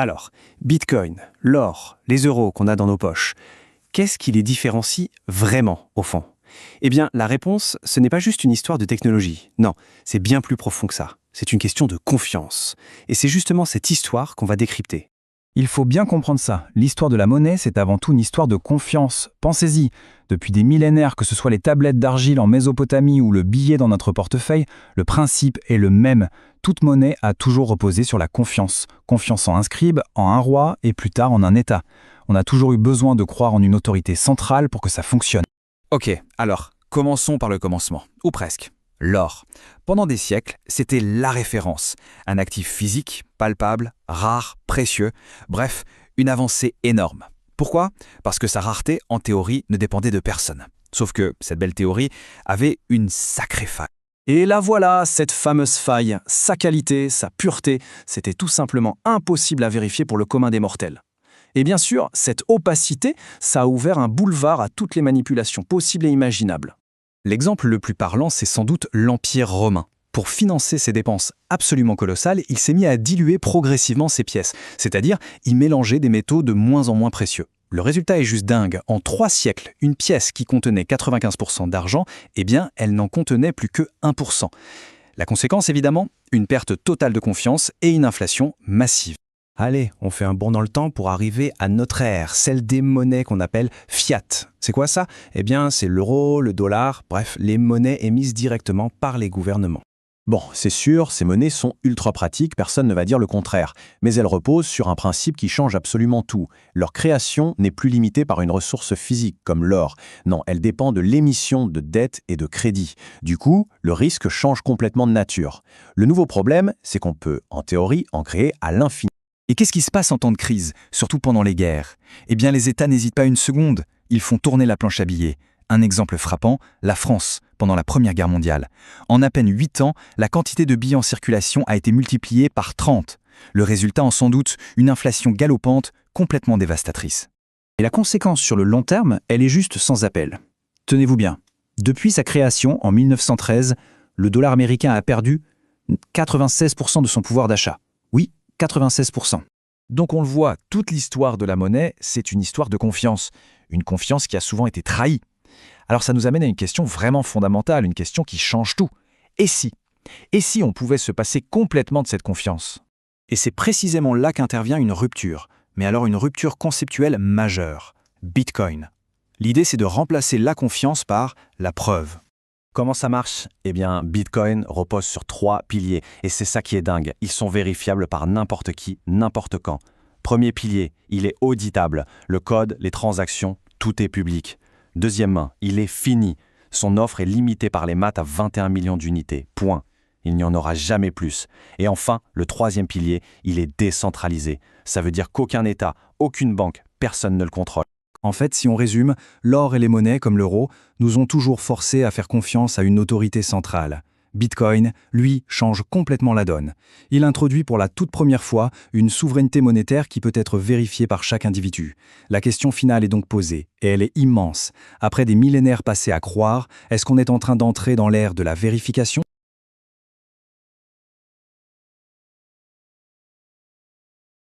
Alors, Bitcoin, l'or, les euros qu'on a dans nos poches, qu'est-ce qui les différencie vraiment, au fond? Eh bien, la réponse, ce n'est pas juste une histoire de technologie. Non, c'est bien plus profond que ça. C'est une question de confiance. Et c'est justement cette histoire qu'on va décrypter. Il faut bien comprendre ça. L'histoire de la monnaie, c'est avant tout une histoire de confiance. Pensez-y. Depuis des millénaires, que ce soit les tablettes d'argile en Mésopotamie ou le billet dans notre portefeuille, le principe est le même. Toute monnaie a toujours reposé sur la confiance. Confiance en un scribe, en un roi et plus tard en un État. On a toujours eu besoin de croire en une autorité centrale pour que ça fonctionne. Ok, alors, commençons par le commencement, ou presque. L'or. Pendant des siècles, c'était la référence. Un actif physique, palpable, rare, précieux, bref, une avancée énorme. Pourquoi? Parce que sa rareté, en théorie, ne dépendait de personne. Sauf que cette belle théorie avait une sacrée faille. Et là voilà, cette fameuse faille, sa qualité, sa pureté, c'était tout simplement impossible à vérifier pour le commun des mortels. Et bien sûr, cette opacité, ça a ouvert un boulevard à toutes les manipulations possibles et imaginables. L'exemple le plus parlant, c'est sans doute l'Empire romain. Pour financer ses dépenses absolument colossales, il s'est mis à diluer progressivement ses pièces, c'est-à-dire y mélanger des métaux de moins en moins précieux. Le résultat est juste dingue. En 3 siècles, une pièce qui contenait 95% d'argent, eh bien, elle n'en contenait plus que 1%. La conséquence, évidemment, une perte totale de confiance et une inflation massive. Allez, on fait un bond dans le temps pour arriver à notre ère, celle des monnaies qu'on appelle fiat. C'est quoi ça? Eh bien, c'est l'euro, le dollar, bref, les monnaies émises directement par les gouvernements. Bon, c'est sûr, ces monnaies sont ultra pratiques, personne ne va dire le contraire. Mais elles reposent sur un principe qui change absolument tout. Leur création n'est plus limitée par une ressource physique comme l'or. Non, elle dépend de l'émission de dettes et de crédits. Du coup, le risque change complètement de nature. Le nouveau problème, c'est qu'on peut, en théorie, en créer à l'infini. Et qu'est-ce qui se passe en temps de crise, surtout pendant les guerres? Eh bien, les États n'hésitent pas une seconde. Ils font tourner la planche à billets. Un exemple frappant, la France, pendant la Première Guerre mondiale. En à peine 8 ans, la quantité de billets en circulation a été multipliée par 30. Le résultat en sans doute, une inflation galopante, complètement dévastatrice. Et la conséquence sur le long terme, elle est juste sans appel. Tenez-vous bien. Depuis sa création, en 1913, le dollar américain a perdu 96% de son pouvoir d'achat. Oui, 96%. Donc on le voit, toute l'histoire de la monnaie, c'est une histoire de confiance. Une confiance qui a souvent été trahie. Alors ça nous amène à une question vraiment fondamentale, une question qui change tout. Et si? Et si on pouvait se passer complètement de cette confiance? Et c'est précisément là qu'intervient une rupture. Mais alors une rupture conceptuelle majeure. Bitcoin. L'idée, c'est de remplacer la confiance par la preuve. Comment ça marche? Eh bien, Bitcoin repose sur 3 piliers. Et c'est ça qui est dingue. Ils sont vérifiables par n'importe qui, n'importe quand. Premier pilier, il est auditable. Le code, les transactions, tout est public. Deuxièmement, il est fini. Son offre est limitée par les maths à 21 millions d'unités. Point. Il n'y en aura jamais plus. Et enfin, le troisième pilier, il est décentralisé. Ça veut dire qu'aucun État, aucune banque, personne ne le contrôle. En fait, si on résume, l'or et les monnaies, comme l'euro, nous ont toujours forcés à faire confiance à une autorité centrale. Bitcoin, lui, change complètement la donne. Il introduit pour la toute première fois une souveraineté monétaire qui peut être vérifiée par chaque individu. La question finale est donc posée, et elle est immense. Après des millénaires passés à croire, est-ce qu'on est en train d'entrer dans l'ère de la vérification ?